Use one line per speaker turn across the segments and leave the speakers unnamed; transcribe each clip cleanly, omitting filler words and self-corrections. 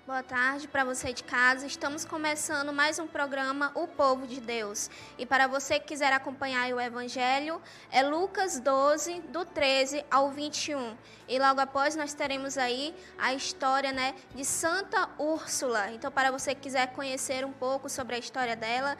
Boa tarde para você de casa. Estamos começando mais um programa, O Povo de Deus. E para você que quiser acompanhar o Evangelho, é Lucas 12, do 13 ao 21. E logo após nós teremos aí a história, de Santa Úrsula. Então, para você que quiser conhecer um pouco sobre a história dela,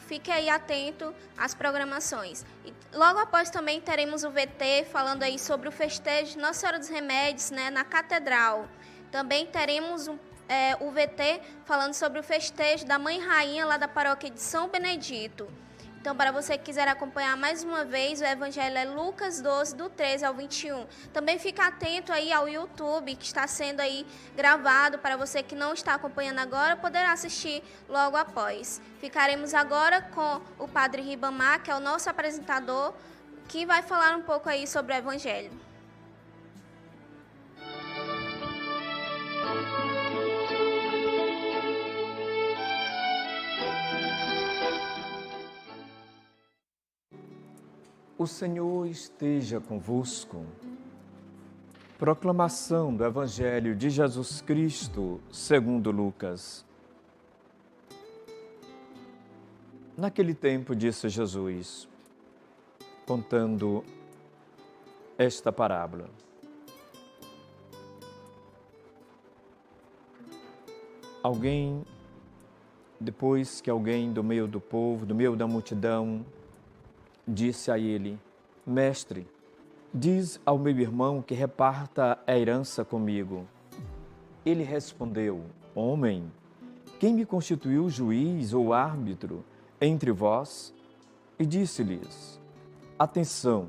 fique aí atento às programações. E logo após também teremos o VT falando aí sobre o festejo de Nossa Senhora dos Remédios, na Catedral. Também teremos o VT falando sobre o festejo da Mãe Rainha lá da paróquia de São Benedito. Então, para você que quiser acompanhar mais uma vez, o Evangelho é Lucas 12, do 13 ao 21. Também fica atento aí ao YouTube, que está sendo aí gravado, para você que não está acompanhando agora, poderá assistir logo após. Ficaremos agora com o Padre Ribamar, que é o nosso apresentador, que vai falar um pouco aí sobre o Evangelho.
O Senhor esteja convosco. Proclamação do Evangelho de Jesus Cristo, segundo Lucas. Naquele tempo disse Jesus, contando esta parábola. Depois que alguém do meio do povo, do meio da multidão, disse a ele, Mestre, diz ao meu irmão que reparta a herança comigo. Ele respondeu, Homem, quem me constituiu juiz ou árbitro entre vós? E disse-lhes, Atenção,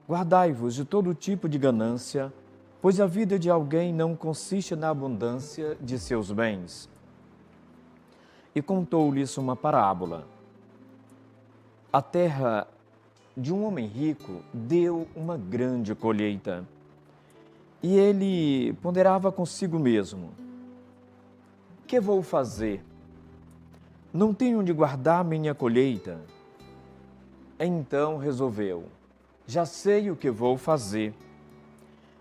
guardai-vos de todo tipo de ganância, pois a vida de alguém não consiste na abundância de seus bens. E contou-lhes uma parábola. A terra de um homem rico deu uma grande colheita. E ele ponderava consigo mesmo: que vou fazer? Não tenho onde guardar minha colheita. Então resolveu: já sei o que vou fazer.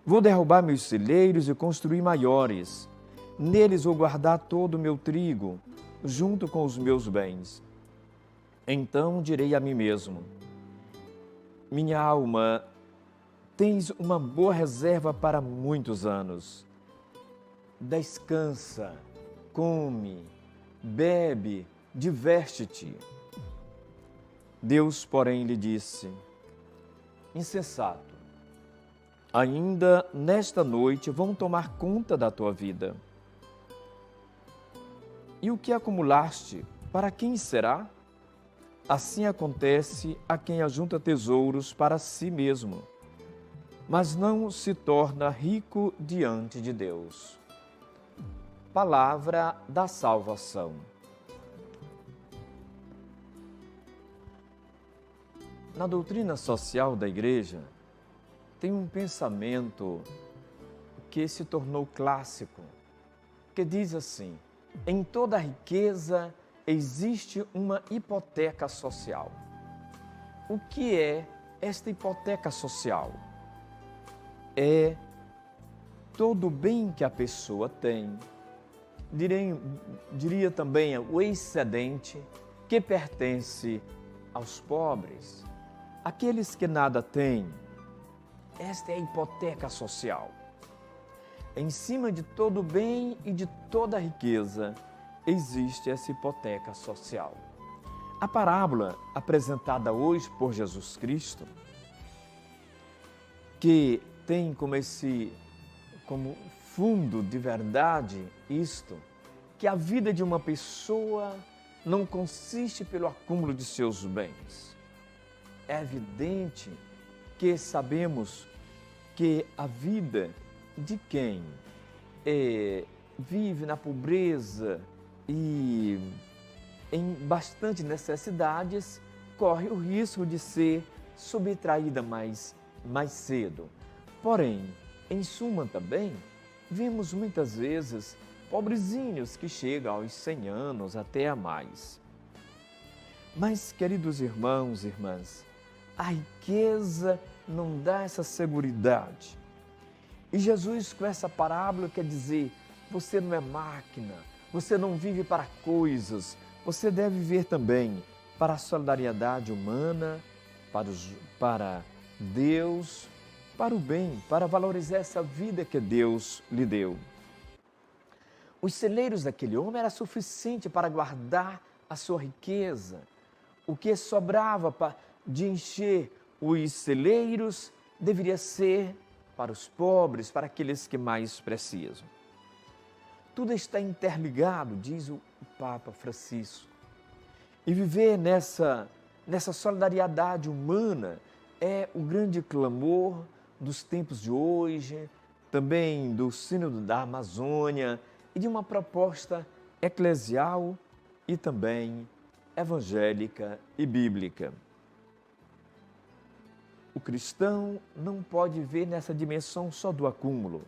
Vou derrubar meus celeiros e construir maiores. Neles vou guardar todo o meu trigo, junto com os meus bens. Então direi a mim mesmo: minha alma, tens uma boa reserva para muitos anos. Descansa, come, bebe, diverte-te. Deus, porém, lhe disse: Insensato, ainda nesta noite vão tomar conta da tua vida. E o que acumulaste, para quem será? Assim acontece a quem ajunta tesouros para si mesmo, mas não se torna rico diante de Deus. Palavra da salvação. Na doutrina social da Igreja, tem um pensamento que se tornou clássico, que diz assim: em toda riqueza existe uma hipoteca social. O que é esta hipoteca social? É todo o bem que a pessoa tem, diria também o excedente que pertence aos pobres, aqueles que nada têm. Esta é a hipoteca social. Em cima de todo o bem e de toda a riqueza, existe essa hipoteca social. A parábola apresentada hoje por Jesus Cristo, que tem como fundo de verdade isto, que a vida de uma pessoa não consiste pelo acúmulo de seus bens. É evidente que sabemos que a vida de quem vive na pobreza e em bastante necessidades, corre o risco de ser subtraída mais cedo. Porém, em suma também, vemos muitas vezes pobrezinhos que chegam aos 100 anos até a mais. Mas, queridos irmãos e irmãs, a riqueza não dá essa seguridade. E Jesus, com essa parábola, quer dizer, você não é máquina, você não vive para coisas, você deve viver também para a solidariedade humana, para Deus, para o bem, para valorizar essa vida que Deus lhe deu. Os celeiros daquele homem era suficiente para guardar a sua riqueza. O que sobrava de encher os celeiros deveria ser para os pobres, para aqueles que mais precisam. Tudo está interligado, diz o Papa Francisco. E viver nessa solidariedade humana é o grande clamor dos tempos de hoje, também do Sínodo da Amazônia e de uma proposta eclesial e também evangélica e bíblica. O cristão não pode ver nessa dimensão só do acúmulo.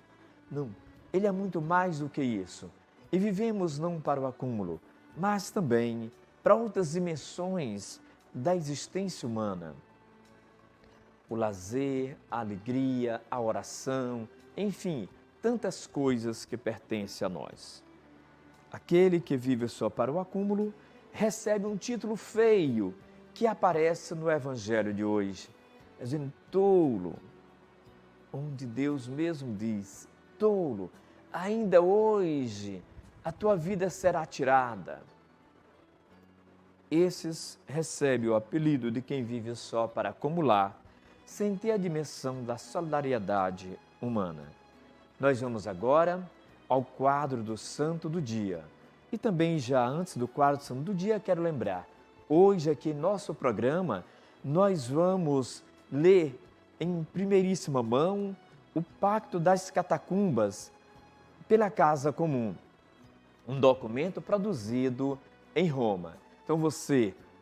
Não, ele é muito mais do que isso. E vivemos não para o acúmulo, mas também para outras dimensões da existência humana. O lazer, a alegria, a oração, enfim, tantas coisas que pertencem a nós. Aquele que vive só para o acúmulo recebe um título feio que aparece no Evangelho de hoje, dizendo tolo, onde Deus mesmo diz, tolo, ainda hoje a tua vida será tirada. Esses recebem o apelido de quem vive só para acumular, sem ter a dimensão da solidariedade humana. Nós vamos agora ao quadro do Santo do Dia. E também já antes do quadro do Santo do Dia, quero lembrar, hoje aqui em nosso programa, nós vamos ler em primeiríssima mão o Pacto das Catacumbas pela Casa Comum, um documento produzido em Roma. Então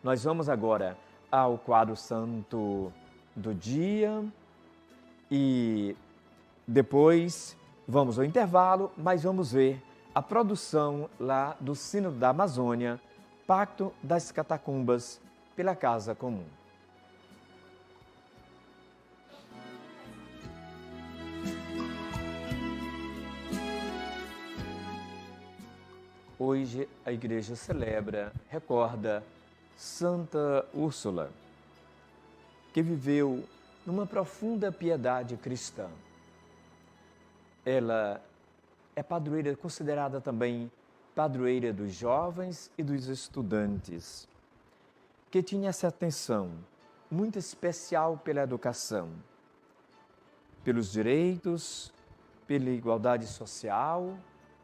nós vamos agora ao quadro Santo do Dia e depois vamos ao intervalo, mas vamos ver a produção lá do Sínodo da Amazônia, Pacto das Catacumbas pela Casa Comum. Hoje a igreja recorda Santa Úrsula, que viveu numa profunda piedade cristã. Ela é padroeira, considerada também padroeira dos jovens e dos estudantes, que tinha essa atenção muito especial pela educação, pelos direitos, pela igualdade social,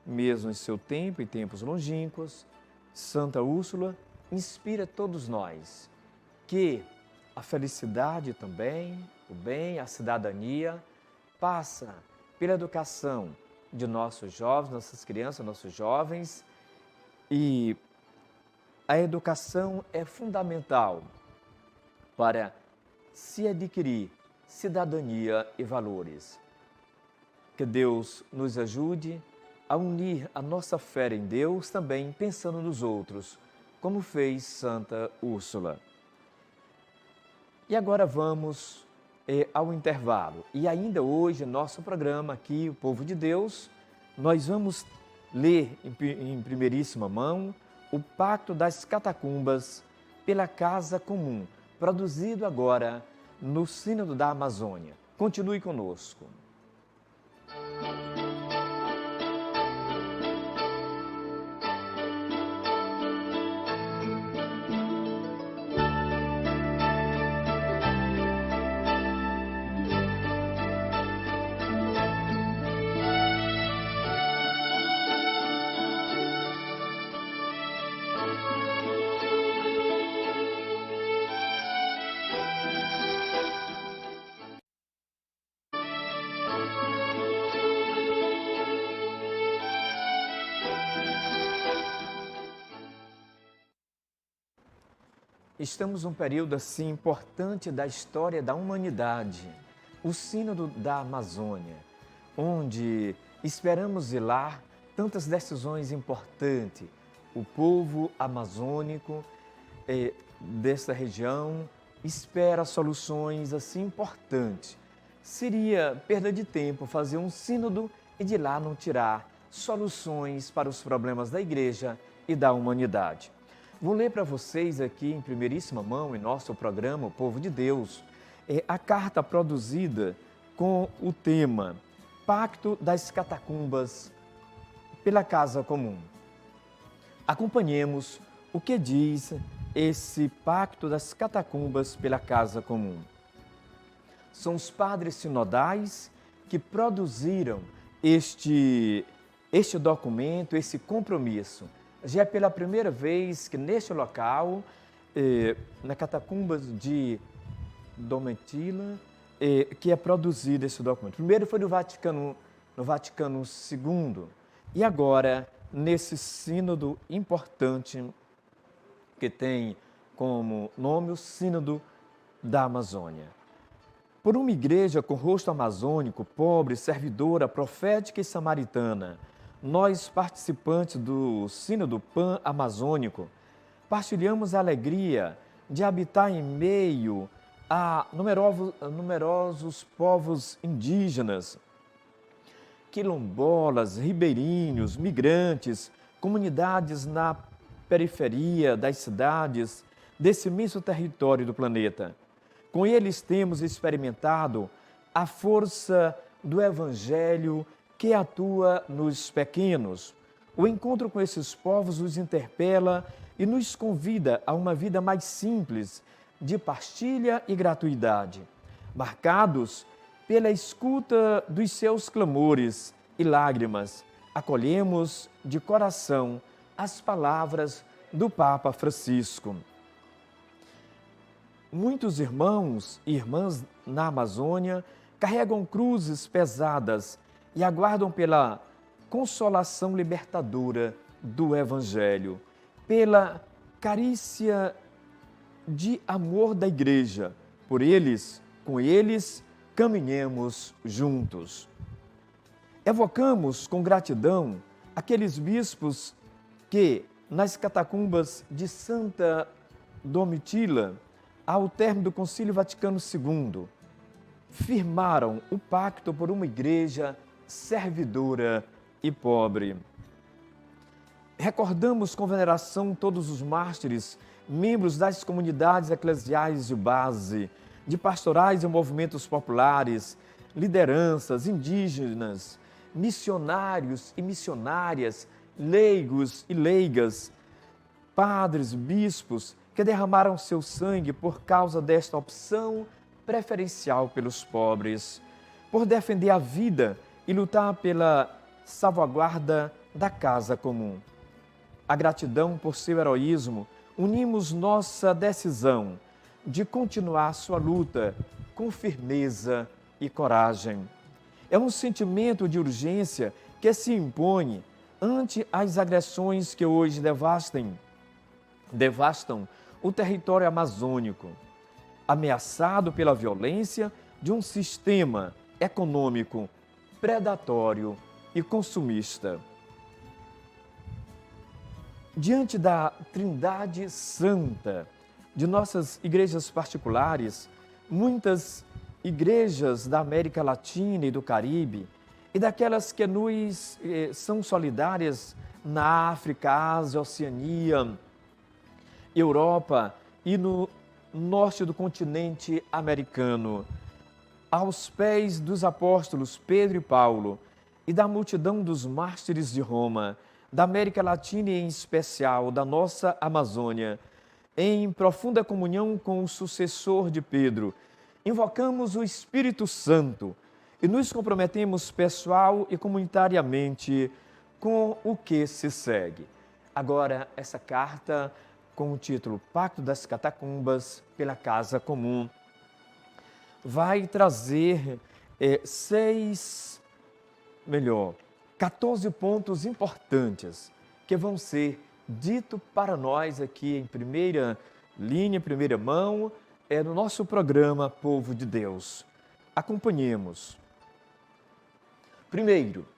mesmo em seu tempo e tempos longínquos. Santa Úrsula inspira todos nós que a felicidade também, o bem, a cidadania, passa pela educação de nossos jovens, nossas crianças, nossos jovens, e a educação é fundamental para se adquirir cidadania e valores. Que Deus nos ajude a unir a nossa fé em Deus também pensando nos outros, como fez Santa Úrsula. E agora vamos ao intervalo. E ainda hoje, nosso programa aqui, o Povo de Deus, nós vamos ler em primeiríssima mão o Pacto das Catacumbas pela Casa Comum, produzido agora no Sínodo da Amazônia. Continue conosco. Estamos num período assim importante da história da humanidade, o Sínodo da Amazônia, onde esperamos zelar tantas decisões importantes. O povo amazônico dessa região espera soluções assim importantes. Seria perda de tempo fazer um sínodo e de lá não tirar soluções para os problemas da igreja e da humanidade. Vou ler para vocês aqui em primeiríssima mão, em nosso programa O Povo de Deus, a carta produzida com o tema Pacto das Catacumbas pela Casa Comum. Acompanhemos o que diz esse Pacto das Catacumbas pela Casa Comum. São os padres sinodais que produziram este documento, esse compromisso. Já é pela primeira vez que neste local, na Catacumbas de Domitila, que é produzido esse documento. Primeiro foi no Vaticano II e agora nesse sínodo importante que tem como nome o Sínodo da Amazônia. Por uma igreja com rosto amazônico, pobre, servidora, profética e samaritana, nós, participantes do Sínodo Pan-Amazônico, partilhamos a alegria de habitar em meio a numerosos povos indígenas, quilombolas, ribeirinhos, migrantes, comunidades na periferia das cidades desse imenso território do planeta. Com eles temos experimentado a força do Evangelho que atua nos pequenos. O encontro com esses povos nos interpela e nos convida a uma vida mais simples, de partilha e gratuidade, marcados pela escuta dos seus clamores e lágrimas. Acolhemos de coração as palavras do Papa Francisco. Muitos irmãos e irmãs na Amazônia carregam cruzes pesadas e aguardam pela consolação libertadora do Evangelho, pela carícia de amor da Igreja. Por eles, com eles, caminhemos juntos. Evocamos com gratidão aqueles bispos que, nas catacumbas de Santa Domitila, ao término do Concílio Vaticano II, firmaram o pacto por uma igreja servidora e pobre. Recordamos com veneração todos os mártires, membros das comunidades eclesiais de base, de pastorais e movimentos populares, lideranças indígenas, missionários e missionárias, leigos e leigas, padres, bispos, que derramaram seu sangue por causa desta opção preferencial pelos pobres, por defender a vida e lutar pela salvaguarda da casa comum. A gratidão por seu heroísmo, unimos nossa decisão de continuar sua luta com firmeza e coragem. É um sentimento de urgência que se impõe ante as agressões que hoje devastam o território amazônico, ameaçado pela violência de um sistema econômico predatório e consumista. Diante da Trindade Santa de nossas igrejas particulares, muitas igrejas da América Latina e do Caribe e daquelas que nos são solidárias na África, Ásia, Oceania, Europa e no norte do continente americano, aos pés dos apóstolos Pedro e Paulo e da multidão dos mártires de Roma, da América Latina e em especial da nossa Amazônia, em profunda comunhão com o sucessor de Pedro, invocamos o Espírito Santo e nos comprometemos pessoal e comunitariamente com o que se segue. Agora, essa carta com o título Pacto das Catacumbas pela Casa Comum vai trazer 14 pontos importantes que vão ser ditos para nós aqui em primeira Linha em primeira mão é no nosso programa Povo de Deus. Acompanhemos. Primeiro,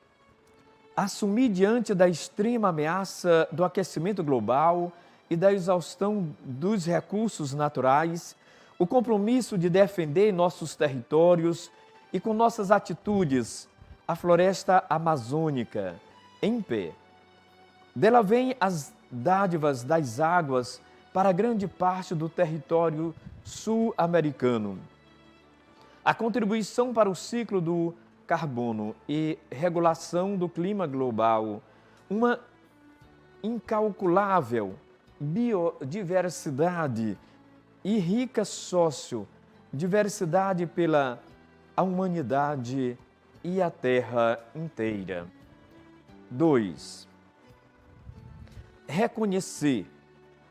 assumir diante da extrema ameaça do aquecimento global e da exaustão dos recursos naturais, o compromisso de defender nossos territórios e com nossas atitudes a floresta amazônica em pé. Dela vêm as dádivas das águas para grande parte do território sul-americano. A contribuição para o ciclo do carbono e regulação do clima global, uma incalculável biodiversidade e rica sociodiversidade pela humanidade e a Terra inteira. 2. Reconhecer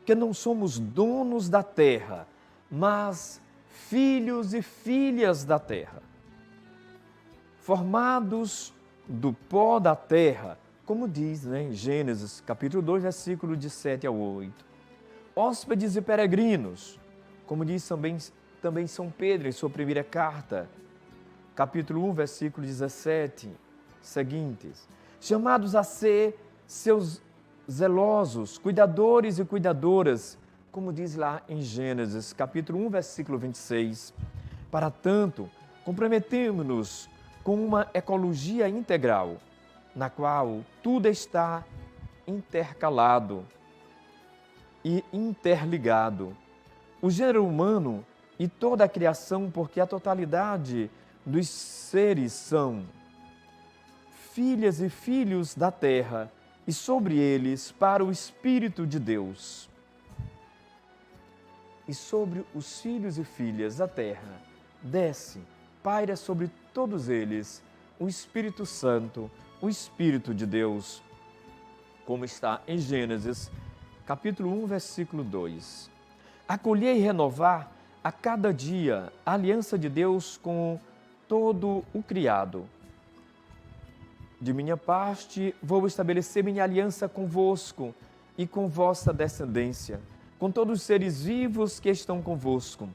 que não somos donos da Terra, mas filhos e filhas da Terra, formados do pó da terra, como diz em Gênesis, capítulo 2, versículo de 7 a 8. Hóspedes e peregrinos, como diz também São Pedro em sua primeira carta, capítulo 1, versículo 17, seguintes. Chamados a ser seus zelosos, cuidadores e cuidadoras, como diz lá em Gênesis, capítulo 1, versículo 26. Para tanto, comprometemos-nos com uma ecologia integral, na qual tudo está intercalado e interligado. O gênero humano e toda a criação, porque a totalidade dos seres são filhas e filhos da terra, e sobre eles, para o Espírito de Deus. E sobre os filhos e filhas da terra, desce, paira sobre todos eles o Espírito Santo, o Espírito de Deus, como está em Gênesis, capítulo 1, versículo 2. Acolher e renovar a cada dia a aliança de Deus com todo o criado. De minha parte, vou estabelecer minha aliança convosco e com vossa descendência, com todos os seres vivos que estão convosco,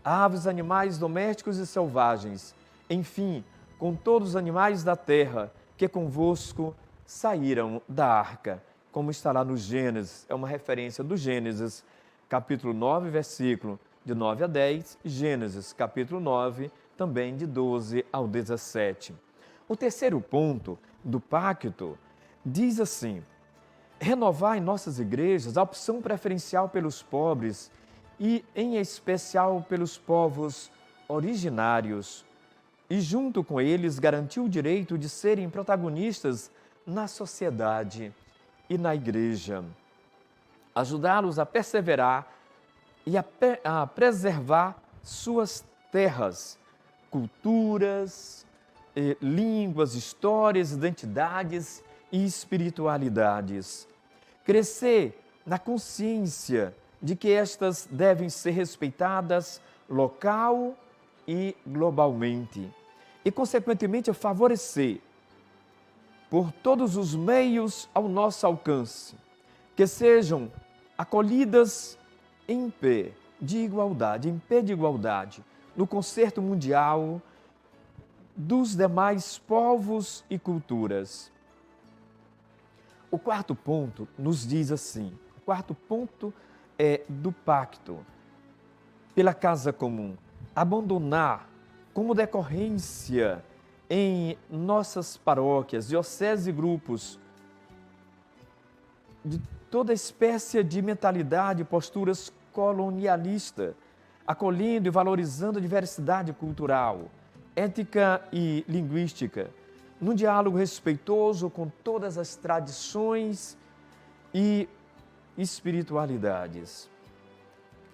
aves, animais domésticos e selvagens, enfim, com todos os animais da terra que convosco saíram da arca, como está lá no Gênesis, é uma referência do Gênesis, capítulo 9, versículo de 9 a 10, Gênesis, capítulo 9, também de 12 ao 17. O terceiro ponto do pacto diz assim: renovar em nossas igrejas a opção preferencial pelos pobres e, em especial, pelos povos originários, e, junto com eles, garantir o direito de serem protagonistas na sociedade e na igreja. Ajudá-los a perseverar e a preservar suas terras, culturas, línguas, histórias, identidades e espiritualidades. Crescer na consciência de que estas devem ser respeitadas local e globalmente. E, consequentemente, favorecer por todos os meios ao nosso alcance, que sejam acolhidas em pé de igualdade, no concerto mundial dos demais povos e culturas. O quarto ponto nos diz assim, o quarto ponto é do pacto pela casa comum, abandonar como decorrência em nossas paróquias, dioceses e grupos de toda espécie de mentalidade e posturas colonialistas, acolhendo e valorizando a diversidade cultural, ética e linguística, num diálogo respeitoso com todas as tradições e espiritualidades.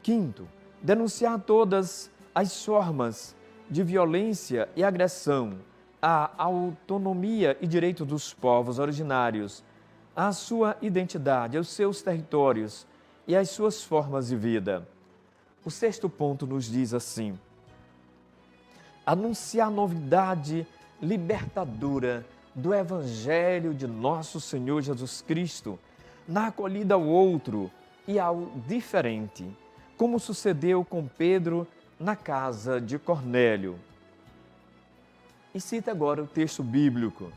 Quinto, denunciar todas as formas de violência e agressão à autonomia e direito dos povos originários, à sua identidade, aos seus territórios e às suas formas de vida. O sexto ponto nos diz assim: anunciar a novidade libertadora do Evangelho de nosso Senhor Jesus Cristo, na acolhida ao outro e ao diferente, como sucedeu com Pedro na casa de Cornélio. E cita agora o texto bíblico.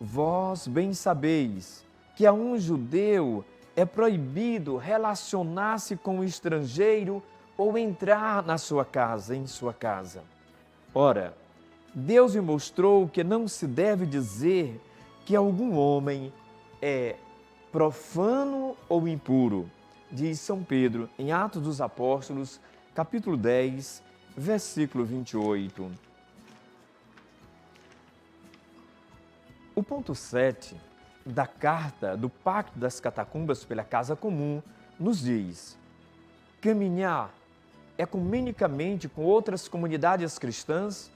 Vós bem sabeis que a um judeu é proibido relacionar-se com o estrangeiro ou entrar na sua casa, em sua casa. Ora, Deus me mostrou que não se deve dizer que algum homem é profano ou impuro, diz São Pedro em Atos dos Apóstolos, capítulo 10, versículo 28. O ponto 7 da carta do Pacto das Catacumbas pela Casa Comum nos diz: caminhar ecumenicamente com outras comunidades cristãs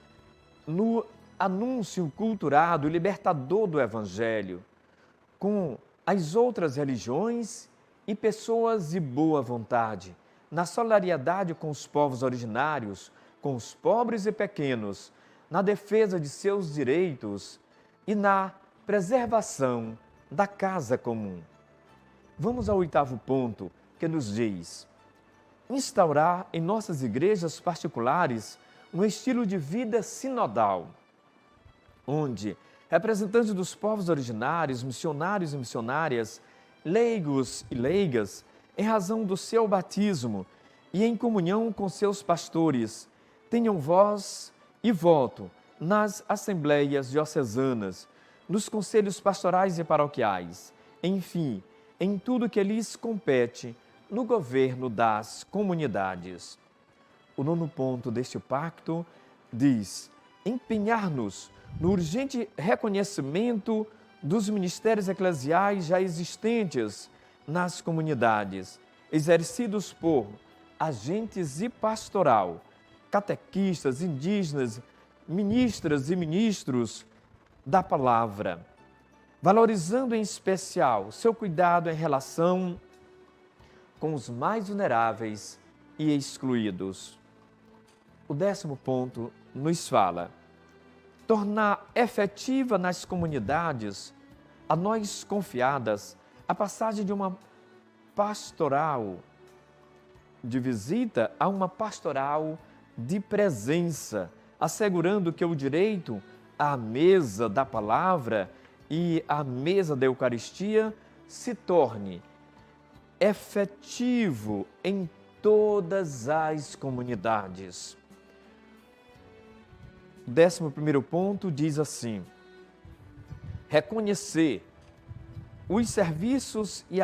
no anúncio culturado e libertador do Evangelho, com as outras religiões e pessoas de boa vontade, na solidariedade com os povos originários, com os pobres e pequenos, na defesa de seus direitos e na preservação da casa comum. Vamos ao 8º ponto, que nos diz: instaurar em nossas igrejas particulares um estilo de vida sinodal, onde representantes dos povos originários, missionários e missionárias, leigos e leigas, em razão do seu batismo e em comunhão com seus pastores, tenham voz e voto nas assembleias diocesanas, nos conselhos pastorais e paroquiais, enfim, em tudo que lhes compete no governo das comunidades. O 9º ponto deste pacto diz: empenhar-nos no urgente reconhecimento dos ministérios eclesiais já existentes nas comunidades, exercidos por agentes de pastoral, catequistas, indígenas, ministras e ministros da palavra, valorizando em especial seu cuidado em relação com os mais vulneráveis e excluídos. O 10º ponto nos fala: tornar efetiva nas comunidades, a nós confiadas, a passagem de uma pastoral de visita a uma pastoral de presença, assegurando que o direito à mesa da palavra e à mesa da Eucaristia se torne efetivo em todas as comunidades. 11º ponto diz assim: reconhecer os serviços e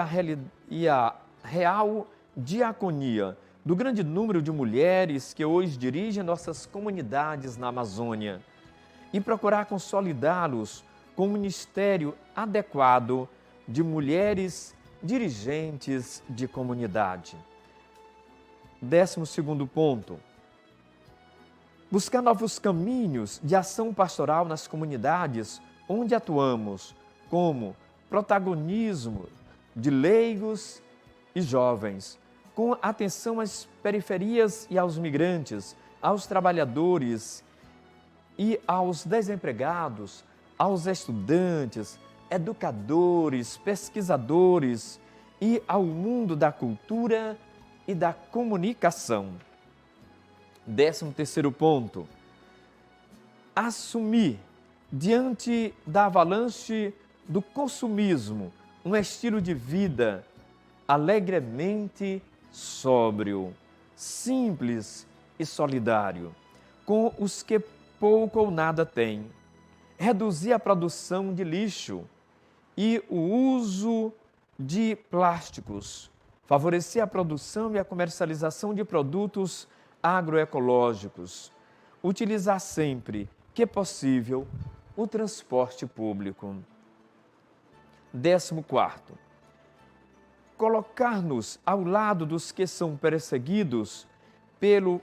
a real diaconia do grande número de mulheres que hoje dirigem nossas comunidades na Amazônia e procurar consolidá-los com um ministério adequado de mulheres dirigentes de comunidade. 12º ponto: buscar novos caminhos de ação pastoral nas comunidades onde atuamos, como protagonismo de leigos e jovens, com atenção às periferias e aos migrantes, aos trabalhadores e aos desempregados, aos estudantes, educadores, pesquisadores e ao mundo da cultura e da comunicação. 13º ponto: assumir, diante da avalanche do consumismo, um estilo de vida alegremente sóbrio, simples e solidário, com os que pouco ou nada têm. Reduzir a produção de lixo e o uso de plásticos. Favorecer a produção e a comercialização de produtos agroecológicos. Utilizar sempre que possível o transporte público. 14º: colocar-nos ao lado dos que são perseguidos pelo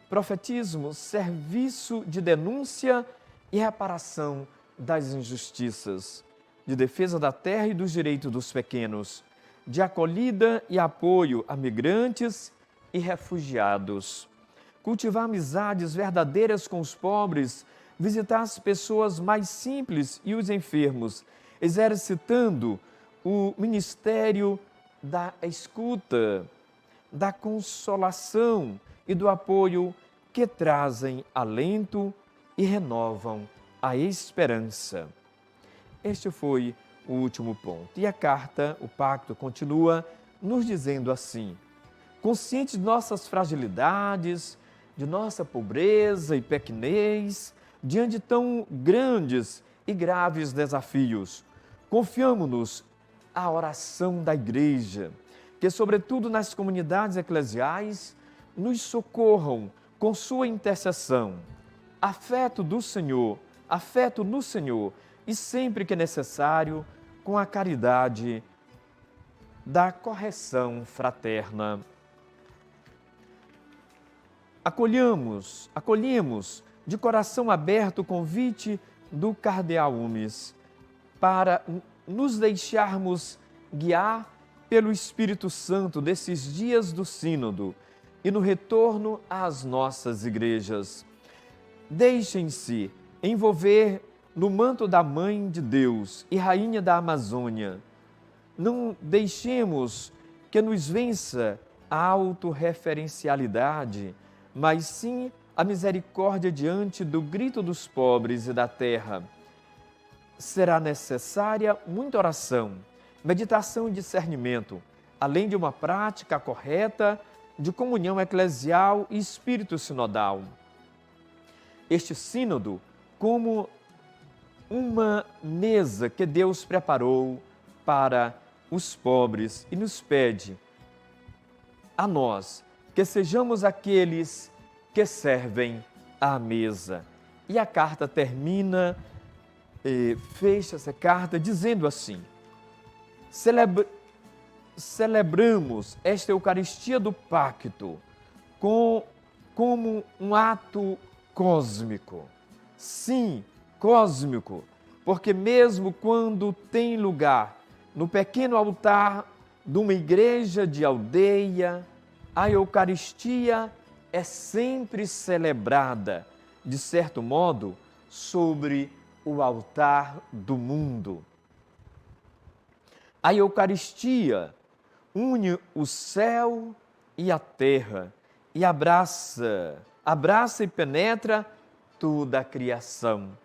profetismo, serviço de denúncia e reparação das injustiças, de defesa da terra e dos direitos dos pequenos, de acolhida e apoio a migrantes e refugiados. Cultivar amizades verdadeiras com os pobres, visitar as pessoas mais simples e os enfermos, exercitando o ministério da escuta, da consolação e do apoio que trazem alento e renovam a esperança. Este foi o último ponto. E a carta, o pacto, continua nos dizendo assim: consciente de nossas fragilidades, de nossa pobreza e pequenez, diante de tão grandes e graves desafios, confiamo-nos à oração da Igreja, que, sobretudo nas comunidades eclesiais, nos socorram com sua intercessão. Afeto do Senhor, afeto no Senhor, e sempre que necessário, com a caridade da correção fraterna. Acolhemos de coração aberto o convite do Cardeal Umes para nos deixarmos guiar pelo Espírito Santo desses dias do Sínodo e no retorno às nossas igrejas. Deixem-se envolver no manto da Mãe de Deus e Rainha da Amazônia. Não deixemos que nos vença a autorreferencialidade, mas sim a misericórdia diante do grito dos pobres e da terra. Será necessária muita oração, meditação e discernimento, além de uma prática correta de comunhão eclesial e espírito sinodal. Este sínodo, como uma mesa que Deus preparou para os pobres e nos pede a nós que sejamos aqueles que servem à mesa. E a carta termina, fecha essa carta dizendo assim: celebramos esta Eucaristia do Pacto como um ato cósmico. Sim, cósmico, porque mesmo quando tem lugar no pequeno altar de uma igreja de aldeia, a Eucaristia é sempre celebrada, de certo modo, sobre o altar do mundo. A Eucaristia une o céu e a terra e abraça e penetra toda a criação.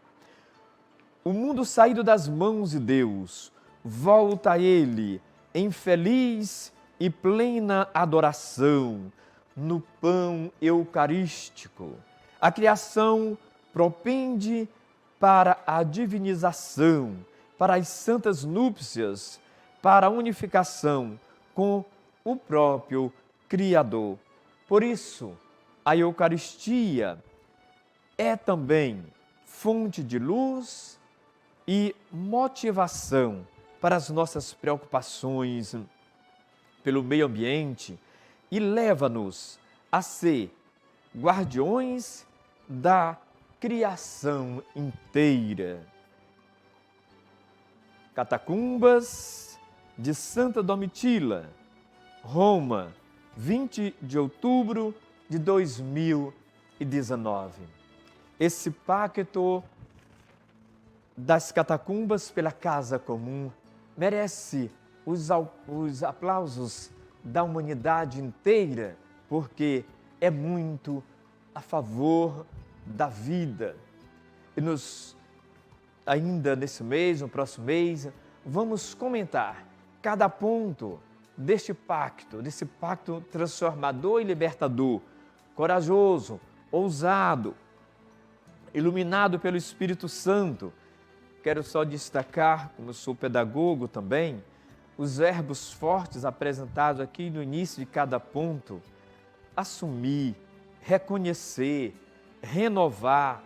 O mundo saído das mãos de Deus volta a Ele em feliz e plena adoração no pão eucarístico. A criação propende para a divinização, para as santas núpcias, para a unificação com o próprio Criador. Por isso, a Eucaristia é também fonte de luz e motivação para as nossas preocupações pelo meio ambiente e leva-nos a ser guardiões da criação inteira. Catacumbas de Santa Domitila, Roma, 20 de outubro de 2019. Esse pacto das catacumbas pela casa comum merece os aplausos da humanidade inteira, porque é muito a favor da vida. E ainda nesse mês, no próximo mês, vamos comentar cada ponto desse pacto transformador e libertador, corajoso, ousado, iluminado pelo Espírito Santo. Quero só destacar, como sou pedagogo também, os verbos fortes apresentados aqui no início de cada ponto: assumir, reconhecer, renovar,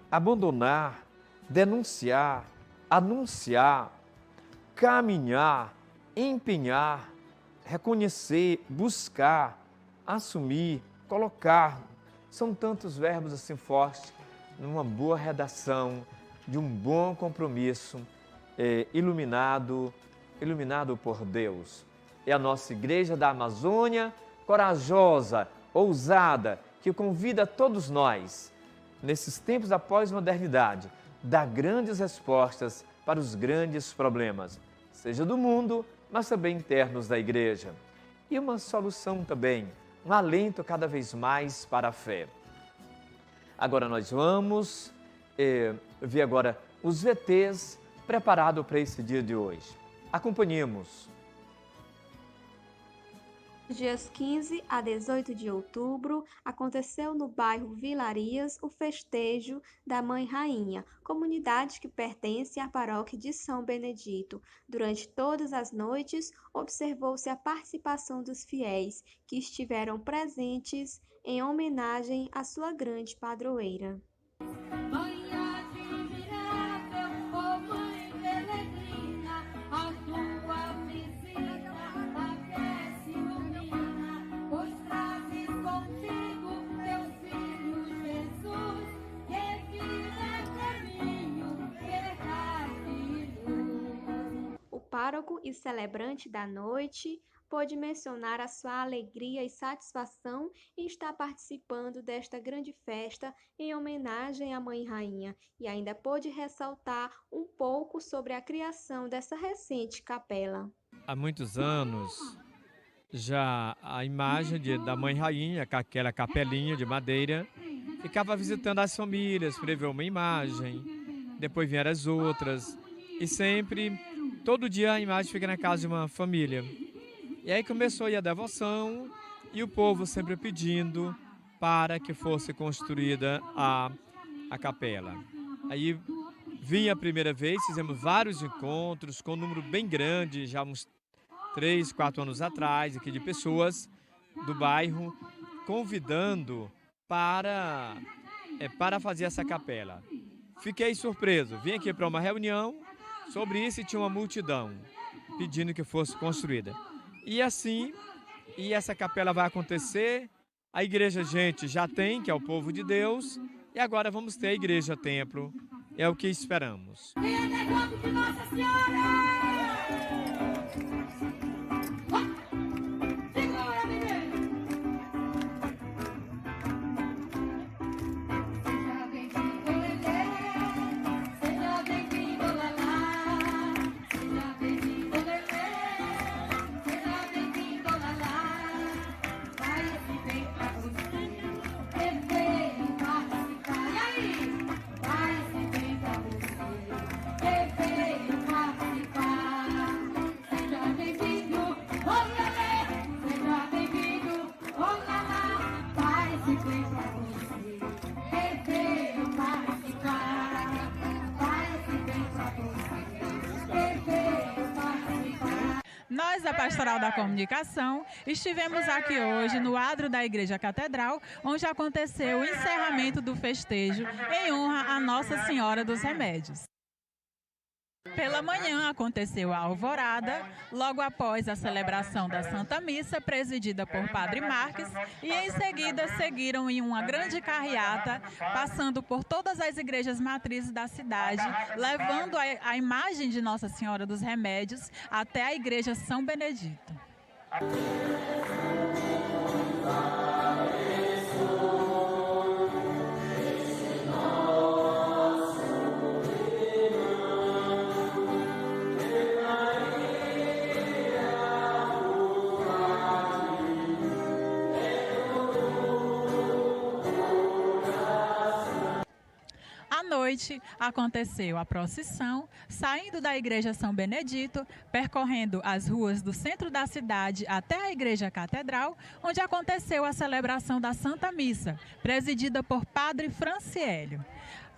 abandonar, denunciar, anunciar, caminhar, empenhar, reconhecer, buscar, assumir, colocar. São tantos verbos assim fortes, numa boa redação, de um bom compromisso, iluminado por Deus. É a nossa Igreja da Amazônia, corajosa, ousada, que convida todos nós, nesses tempos da pós-modernidade, dar grandes respostas para os grandes problemas, seja do mundo, mas também internos da Igreja. e uma solução também, um alento cada vez mais para a fé. Agora nós vamos ver agora os VTs preparados para esse dia de hoje. Acompanhemos.
Dias 15 a 18 de outubro, aconteceu no bairro Vilarias o festejo da Mãe Rainha, comunidade que pertence à paróquia de São Benedito. Durante todas as noites, observou-se a participação dos fiéis, que estiveram presentes em homenagem à sua grande padroeira. O pároco e celebrante da noite pôde mencionar a sua alegria e satisfação em estar participando desta grande festa em homenagem à Mãe Rainha e ainda pôde ressaltar um pouco sobre a criação dessa recente capela.
Há muitos anos, já a imagem da Mãe Rainha, com aquela capelinha de madeira, ficava visitando as famílias, escreveu uma imagem, depois vieram as outras, e sempre, todo dia a imagem fica na casa de uma família. E aí começou aí a devoção e o povo sempre pedindo para que fosse construída a capela. Aí vinha a primeira vez, fizemos vários encontros com um número bem grande, já uns 3, 4 anos atrás, aqui de pessoas do bairro, convidando para fazer essa capela. Fiquei surpreso, vim aqui para uma reunião sobre isso e tinha uma multidão pedindo que fosse construída. E assim, essa capela vai acontecer, a igreja gente já tem, que é o povo de Deus, e agora vamos ter a igreja templo, é o que esperamos.
Nossa Senhora!
Nós, da Pastoral da Comunicação, estivemos aqui hoje no adro da Igreja Catedral, onde aconteceu o encerramento do festejo em honra a Nossa Senhora dos Remédios. Pela manhã aconteceu a alvorada, logo após a celebração da Santa Missa, presidida por Padre Marques, e em seguida seguiram em uma grande carreata, passando por todas as igrejas matrizes da cidade, levando a imagem de Nossa Senhora dos Remédios até a Igreja São Benedito. À noite, aconteceu a procissão, saindo da Igreja São Benedito, percorrendo as ruas do centro da cidade até a Igreja Catedral, onde aconteceu a celebração da Santa Missa, presidida por Padre Franciélio.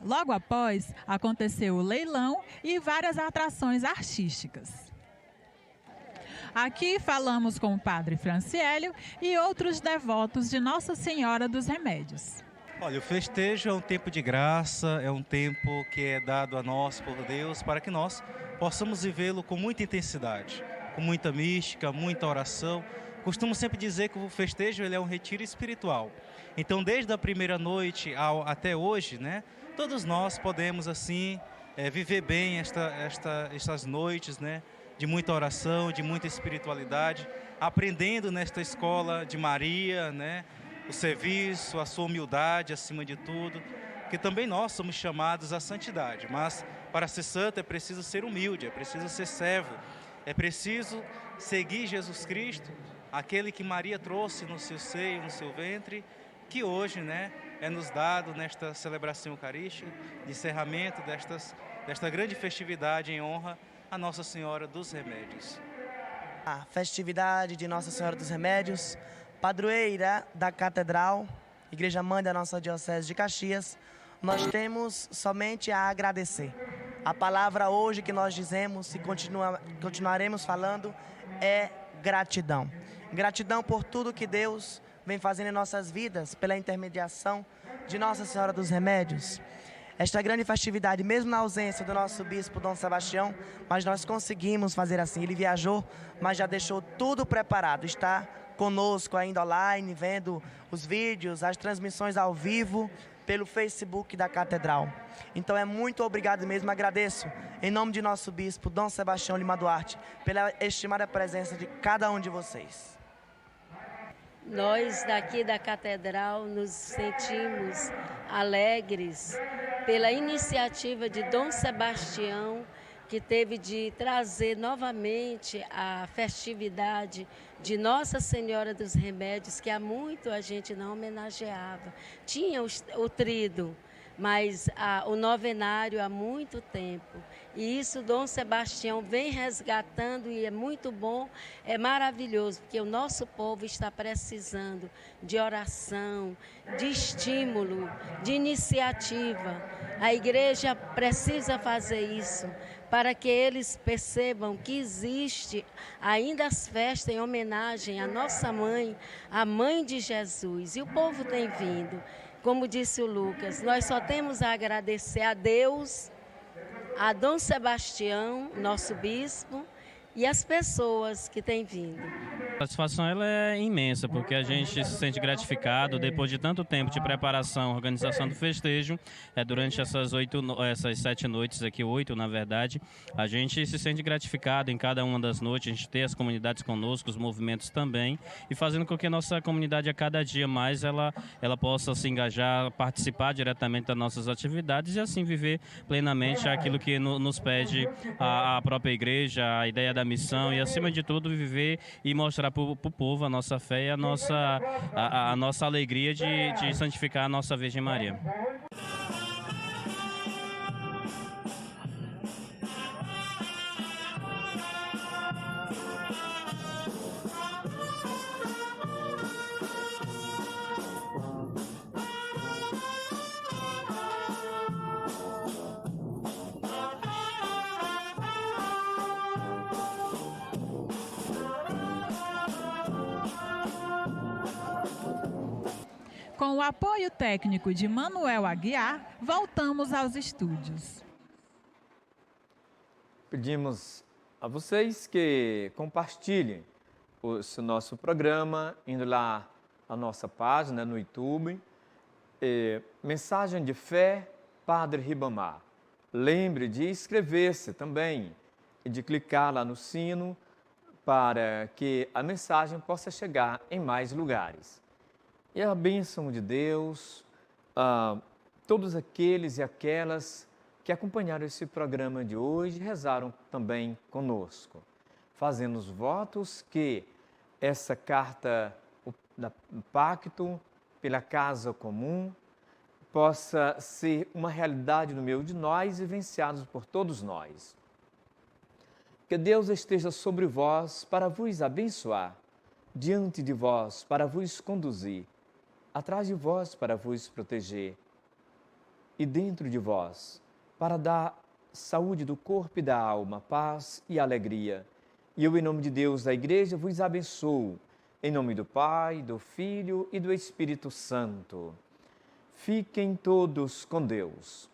Logo após, aconteceu o leilão e várias atrações artísticas. Aqui falamos com o Padre Franciélio e outros devotos de Nossa Senhora dos Remédios.
Olha, o festejo é um tempo de graça, é um tempo que é dado a nós por Deus para que nós possamos vivê-lo com muita intensidade, com muita mística, muita oração. Costumo sempre dizer que o festejo ele é um retiro espiritual. Então, desde a primeira noite até hoje, né, todos nós podemos assim viver bem estas noites, né, de muita oração, de muita espiritualidade, aprendendo nesta escola de Maria, né, o serviço, a sua humildade acima de tudo, que também nós somos chamados à santidade, mas para ser santo é preciso ser humilde, é preciso ser servo, é preciso seguir Jesus Cristo aquele que Maria trouxe no seu seio, no seu ventre, que hoje, né, é nos dado nesta celebração eucarística, de encerramento desta grande festividade em honra a Nossa Senhora dos Remédios.
A festividade de Nossa Senhora dos Remédios, padroeira da Catedral, Igreja Mãe da nossa Diocese de Caxias, nós temos somente a agradecer. A palavra hoje que nós dizemos e continuaremos falando é gratidão. Gratidão por tudo que Deus vem fazendo em nossas vidas, pela intermediação de Nossa Senhora dos Remédios. Esta grande festividade, mesmo na ausência do nosso bispo Dom Sebastião, mas nós conseguimos fazer assim. Ele viajou, mas já deixou tudo preparado. Está conosco ainda online, vendo os vídeos, as transmissões ao vivo pelo Facebook da Catedral. Então é muito obrigado mesmo, agradeço em nome de nosso bispo Dom Sebastião Lima Duarte pela estimada presença de cada um de vocês.
Nós daqui da Catedral nos sentimos alegres pela iniciativa de Dom Sebastião, que teve de trazer novamente a festividade de Nossa Senhora dos Remédios, que há muito a gente não homenageava. Tinha o tríduo, mas o novenário há muito tempo. E isso Dom Sebastião vem resgatando e é muito bom, é maravilhoso, porque o nosso povo está precisando de oração, de estímulo, de iniciativa. A igreja precisa fazer isso para que eles percebam que existe ainda as festas em homenagem à nossa mãe, a mãe de Jesus. E o povo tem vindo. Como disse o Lucas, nós só temos a agradecer a Deus, a Dom Sebastião, nosso bispo, e as pessoas que têm vindo.
A satisfação ela é imensa, porque a gente se sente gratificado depois de tanto tempo de preparação, organização do festejo. Durante essas 7 noites aqui, 8 na verdade, a gente se sente gratificado em cada uma das noites, a gente ter as comunidades conosco, os movimentos também, e fazendo com que a nossa comunidade a cada dia mais ela possa se engajar, participar diretamente das nossas atividades e assim viver plenamente aquilo que nos pede a própria igreja, a ideia da missão e acima de tudo viver e mostrar para o povo a nossa fé e a nossa alegria de santificar a nossa Virgem Maria.
Com o apoio técnico de Manuel Aguiar, voltamos aos estúdios.
Pedimos a vocês que compartilhem o nosso programa, indo lá à nossa página no YouTube, Mensagem de Fé, Padre Ribamar. Lembre de inscrever-se também e de clicar lá no sino para que a mensagem possa chegar em mais lugares. E a bênção de Deus a todos aqueles e aquelas que acompanharam esse programa de hoje rezaram também conosco, fazendo os votos que essa carta do pacto pela casa comum possa ser uma realidade no meio de nós e vivenciados por todos nós. Que Deus esteja sobre vós para vos abençoar, diante de vós para vos conduzir, atrás de vós para vos proteger e dentro de vós para dar saúde do corpo e da alma, paz e alegria. E eu, em nome de Deus, da Igreja, vos abençoo, em nome do Pai, do Filho e do Espírito Santo. Fiquem todos com Deus.